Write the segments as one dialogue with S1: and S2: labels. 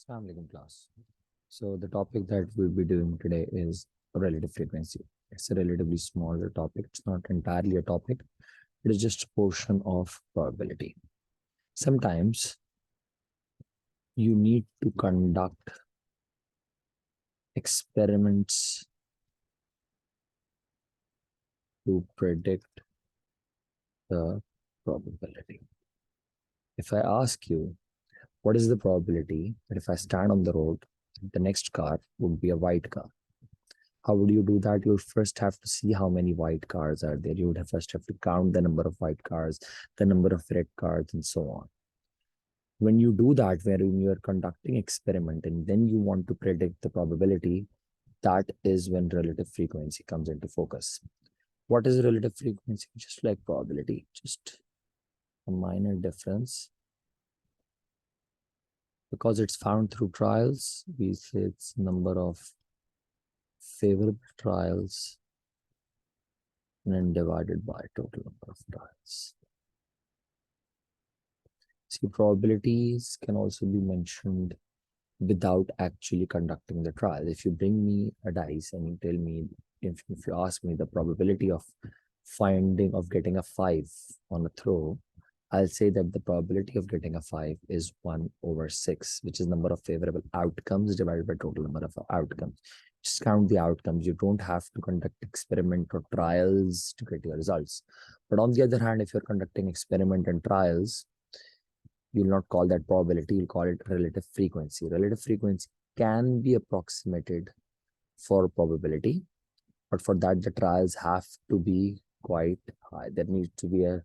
S1: Assalamu alaikum class. So the topic that we'll be doing today is relative frequency. It's a relatively smaller topic. It's not entirely a topic. It is just a portion of probability. Sometimes you need to conduct experiments to predict the probability. If I ask you, what is the probability that if I stand on the road, the next car would be a white car? How would you do that? You would first have to see how many white cars are there. You would first have to count the number of white cars, the number of red cars, and so on. When you do that, wherein you are conducting experiment and then you want to predict the probability, that is when relative frequency comes into focus. What is relative frequency? Just like probability, just a minor difference. Because it's found through trials, we say it's number of favorable trials and then divided by total number of trials. See, probabilities can also be mentioned without actually conducting the trial. If you bring me a dice and you tell me, if you ask me the probability of getting a 5 on a throw, I'll say that the probability of getting a 5 is 1/6, which is number of favorable outcomes divided by total number of outcomes. Just count the outcomes. You don't have to conduct experiment or trials to get your results. But on the other hand, if you're conducting experiment and trials, you'll not call that probability, you'll call it relative frequency. Relative frequency can be approximated for probability, but for that, the trials have to be quite high. There needs to be a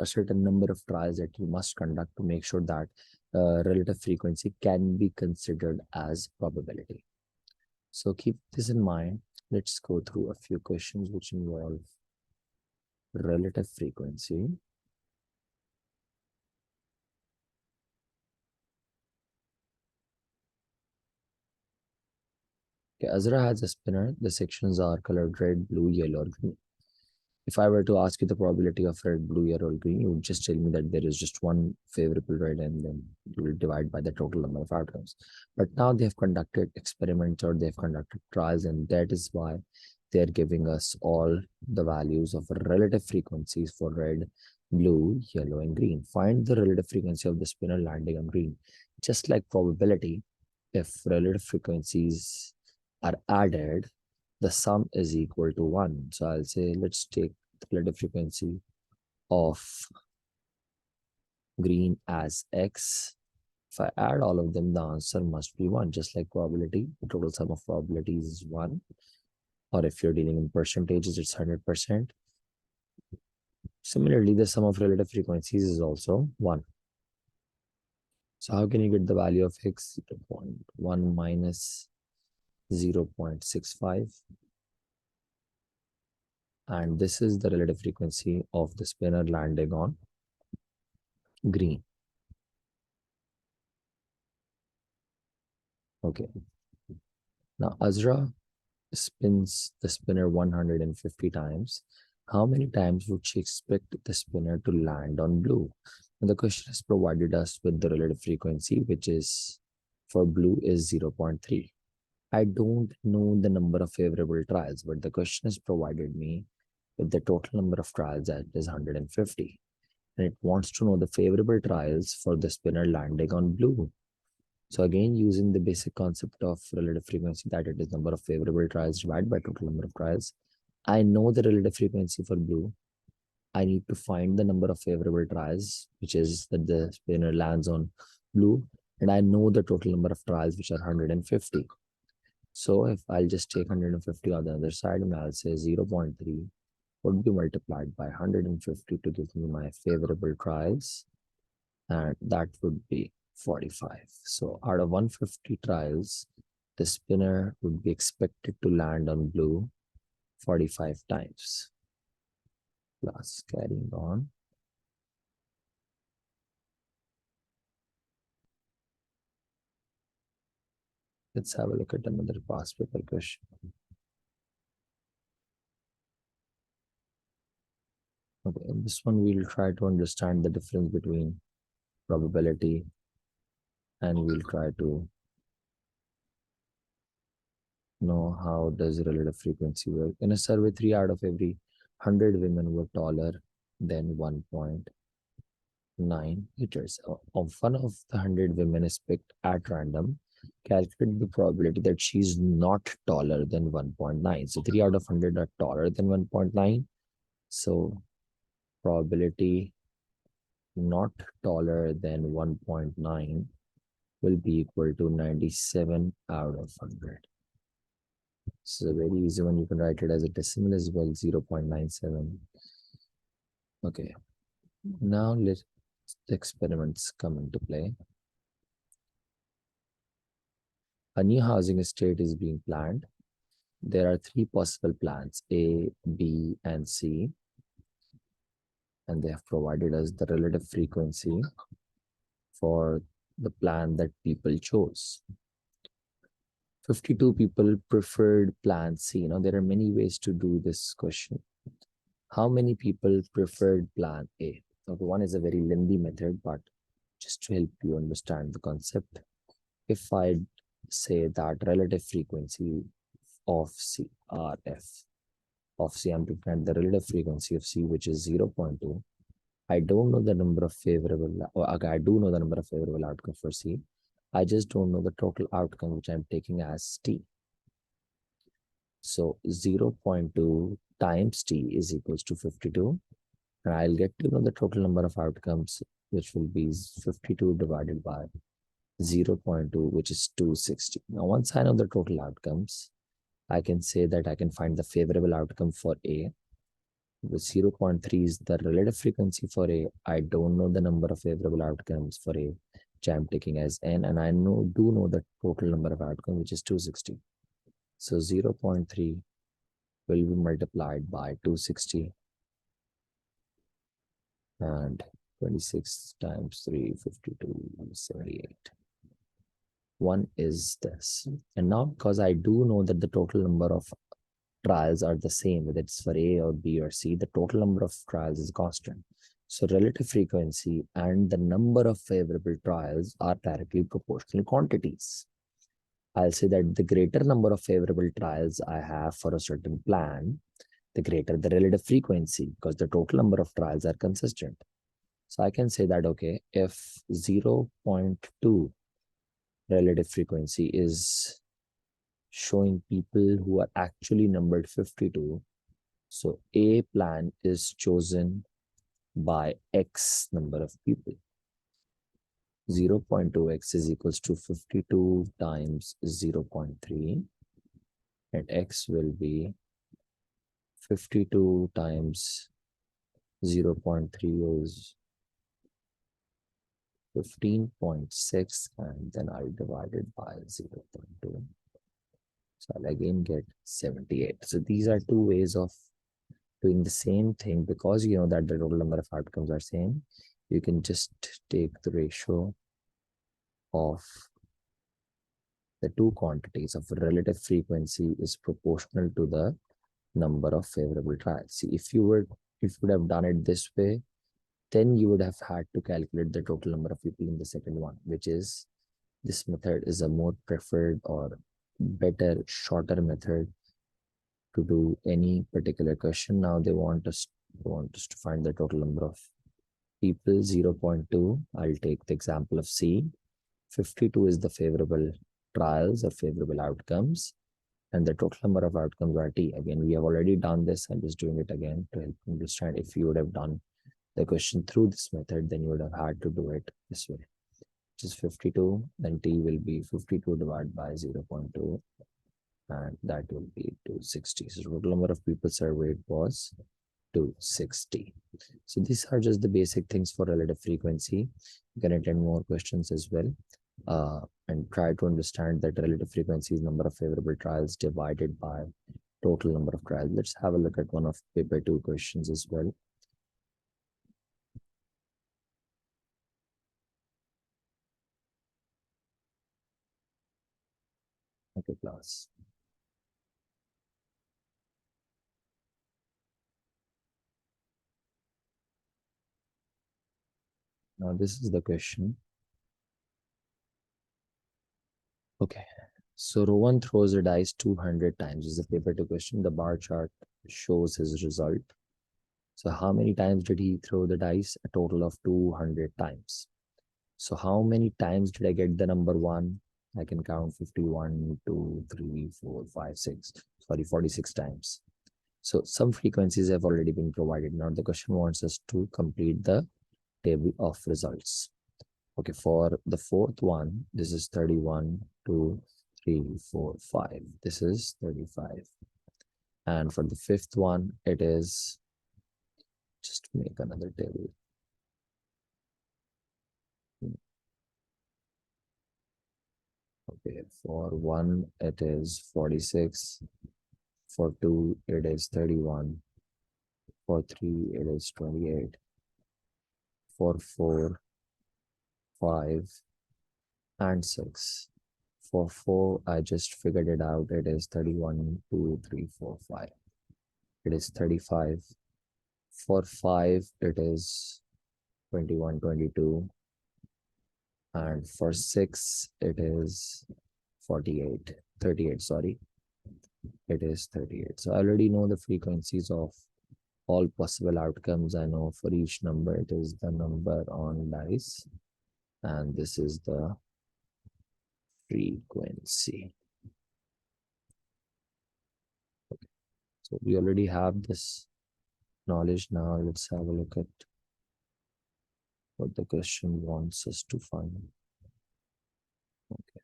S1: certain number of trials that you must conduct to make sure that relative frequency can be considered as probability. So keep this in mind. Let's go through a few questions which involve relative frequency. Okay, Azra has a spinner. The sections are colored red, blue, yellow, or green. If I were to ask you the probability of red, blue, yellow, or green, you would just tell me that there is just one favorable red and then you will divide by the total number of outcomes. But now they have conducted experiments or they've conducted trials, and that is why they're giving us all the values of relative frequencies for red, blue, yellow, and green. Find the relative frequency of the spinner landing on green. Just like probability, if relative frequencies are added, the sum is equal to 1. So I'll say, let's take the relative frequency of green as x. If I add all of them, the answer must be 1. Just like probability, the total sum of probabilities is 1. Or if you're dealing in percentages, it's 100%. Similarly, the sum of relative frequencies is also 1. So how can you get the value of x? 0.1 minus 0.65. And this is the relative frequency of the spinner landing on green. Okay. Now Azra spins the spinner 150 times. How many times would she expect the spinner to land on blue? And the question has provided us with the relative frequency, which is for blue is 0.3. I don't know the number of favorable trials, but the question has provided me with the total number of trials that is 150. And it wants to know the favorable trials for the spinner landing on blue. So again, using the basic concept of relative frequency, that it is number of favorable trials divided by total number of trials. I know the relative frequency for blue. I need to find the number of favorable trials, which is that the spinner lands on blue. And I know the total number of trials, which are 150. So if I'll just take 150 on the other side, and I'll say 0.3 would be multiplied by 150 to give me my favorable trials. And that would be 45. So out of 150 trials, the spinner would be expected to land on blue 45 times. Plus, carrying on. Let's have a look at another past paper question. Okay, in this one, we'll try to understand the difference between probability and we'll try to know how does relative frequency work. In a survey, 3 out of every 100 women were taller than 1.9 meters. Of one of the 100 women is picked at random, calculate the probability that she's not taller than 1.9. So 3 out of 100 are taller than 1.9. So probability not taller than 1.9 will be equal to 97 out of 100. This is a very easy one. You can write it as a decimal as well, 0.97. Okay, now let the experiments come into play. A new housing estate is being planned. There are three possible plans, A, B, and C. And they have provided us the relative frequency for the plan that people chose. 52 people preferred plan C. There are many ways to do this question. How many people preferred plan A? Okay, one is a very lengthy method, but just to help you understand the concept, if I say that relative frequency of C, RF, of C, I'm looking at the relative frequency of C, which is 0.2. I don't know the number of favorable, okay, I do know the number of favorable outcomes for C. I just don't know the total outcome, which I'm taking as T. So 0.2 times T is equals to 52. And I'll get to know the total number of outcomes, which will be 52 divided by 0.2, which is 260. Now, once I know the total outcomes, I can say that I can find the favorable outcome for A. The 0.3 is the relative frequency for A. I don't know the number of favorable outcomes for A, which I'm taking as N, and I do know the total number of outcomes, which is 260. So 0.3 will be multiplied by 260, and 26 times 3, 52, 78. One is this. And now, because I do know that the total number of trials are the same, whether it's for A or B or C, the total number of trials is constant. So relative frequency and the number of favorable trials are directly proportional quantities. I'll say that the greater number of favorable trials I have for a certain plan, the greater the relative frequency, because the total number of trials are consistent. So I can say that, okay, if 0.2 relative frequency is showing people who are actually numbered 52, so A plan is chosen by X number of people. 0.2x is equals to 52 times 0.3, and X will be 52 times 0.3 is 15.6, and then I'll divide it by 0.2. So I'll again get 78. So these are two ways of doing the same thing. Because you know that the total number of outcomes are same, you can just take the ratio of the two quantities of relative frequency is proportional to the number of favorable trials. See, if you would have done it this way, then you would have had to calculate the total number of people in the second one, which is this method is a more preferred or better, shorter method to do any particular question. Now they want us to find the total number of people, 0.2. I'll take the example of C. 52 is the favorable trials or favorable outcomes, and the total number of outcomes are T. Again, we have already done this. I'm just doing it again to help you understand. If you would have done the question through this method, then you would have had to do it this way, which is 52. Then T will be 52 divided by 0.2, and that will be 260. So the total number of people surveyed was 260. So these are just the basic things for relative frequency. You can attend more questions as well, and try to understand that relative frequency is number of favorable trials divided by total number of trials. Let's have a look at one of paper 2 questions as well. Okay, class. Now this is the question. Okay. So Rowan throws a dice 200 times. Is a paper two question. The bar chart shows his result. So how many times did he throw the dice? A total of 200 times. So how many times did I get the number one? I can count 51, 2, 3, 4, 5, 6. Sorry, 46 times. So some frequencies have already been provided. Now the question wants us to complete the table of results. Okay, for the fourth one, this is 31, 2, 3, 4, 5. This is 35. And for the fifth one, it is just make another table. Okay, for one, it is 46. For two, it is 31. For three, it is 28. For four, 5, and 6. For 4, I just figured it out. It is 31, 2, 3, 4, 5. It is 35. For 5, it is 21, 22. And for 6, it is 48. 38, sorry. It is 38. So I already know the frequencies of all possible outcomes. I know for each number, it is the number on dice. And this is the frequency. So we already have this knowledge. Now let's have a look at what the question wants us to find. Okay.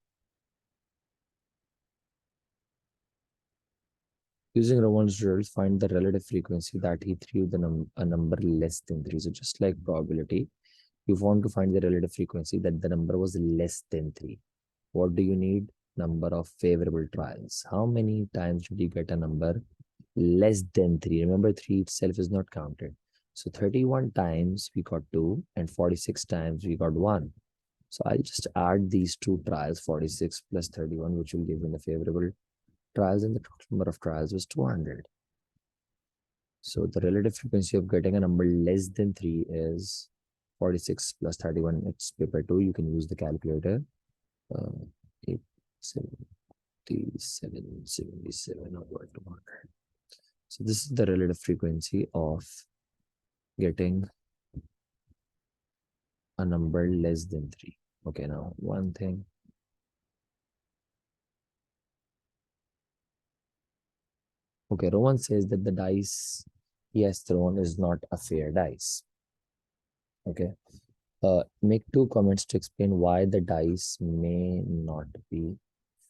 S1: Using Rowan's rule, find the relative frequency that he threw a number less than 3. So just like probability, you want to find the relative frequency that the number was less than 3. What do you need? Number of favorable trials. How many times did you get a number less than 3? Remember, 3 itself is not counted. So 31 times we got 2 and 46 times we got 1. So I'll just add these two trials, 46 plus 31, which will give me the favorable trials, and the total number of trials was 200. So the relative frequency of getting a number less than 3 is 46 plus 31. It's paper 2. You can use the calculator. 8, 77, 77 over 200. So this is the relative frequency of getting a number less than 3. Okay, now one thing. Okay, Rowan says that the dice he has thrown is not a fair dice. Okay. Make 2 comments to explain why the dice may not be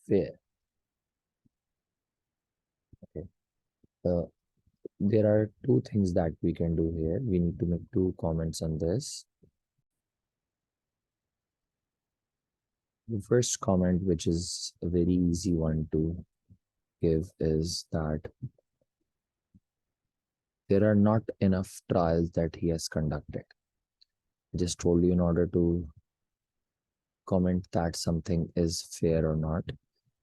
S1: fair. Okay. There are 2 things that we can do here. We need to make 2 comments on this. The first comment, which is a very easy one to give, is that there are not enough trials that he has conducted. I just told you, in order to comment that something is fair or not,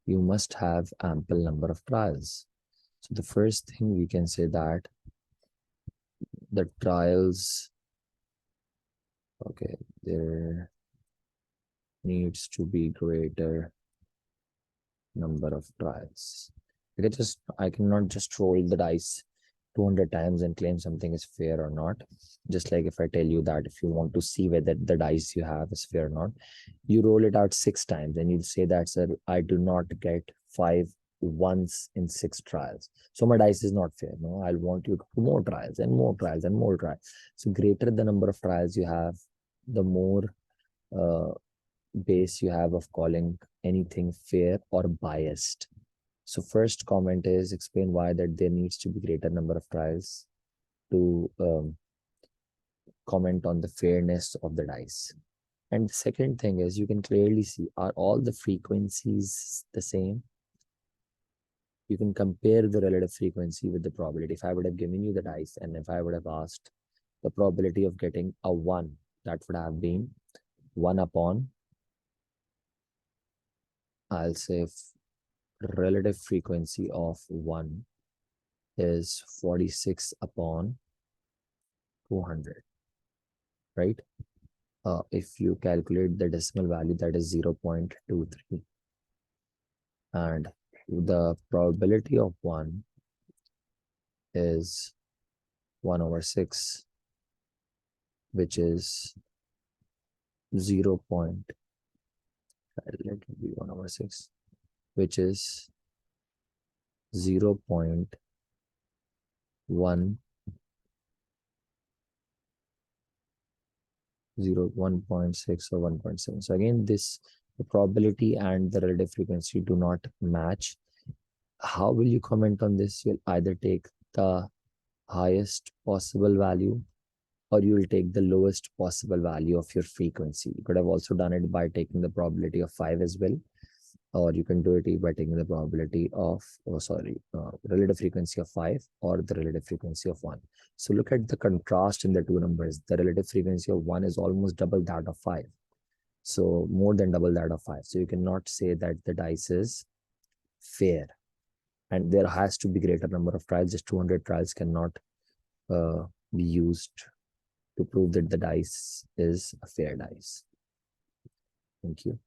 S1: you must have ample number of trials. So the first thing we can say that the trials, okay, there needs to be greater number of trials. I cannot just roll the dice 200 times and claim something is fair or not. Just like if I tell you that if you want to see whether the dice you have is fair or not, you roll it out 6 times and you'll say that, sir, I do not get 5 once in 6 trials. So my dice is not fair. No, I'll want you to do more trials and more trials and more trials. So greater the number of trials you have, the more uh, base you have of calling anything fair or biased. So first comment is explain why that there needs to be greater number of trials to comment on the fairness of the dice. And the second thing is you can clearly see, are all the frequencies the same? You can compare the relative frequency with the probability. If I would have given you the dice and if I would have asked the probability of getting a 1, that would have been 1 upon, I'll say relative frequency of 1 is 46 upon 200, right? If you calculate the decimal value, that is 0.23. and the probability of 1 is 1 over 6, which is 0. Let it be 1 over 6, which is 0.1 1.6 or 1.7. So again, the probability and the relative frequency do not match. How will you comment on this? You'll either take the highest possible value, or you will take the lowest possible value of your frequency. You could have also done it by taking the probability of 5 as well, or you can do it by taking the probability of, relative frequency of 5 or the relative frequency of 1. So look at the contrast in the two numbers. The relative frequency of 1 is almost double that of 5. So more than double that of 5. So you cannot say that the dice is fair. And there has to be greater number of trials. Just 200 trials cannot be used to prove that the dice is a fair dice. Thank you.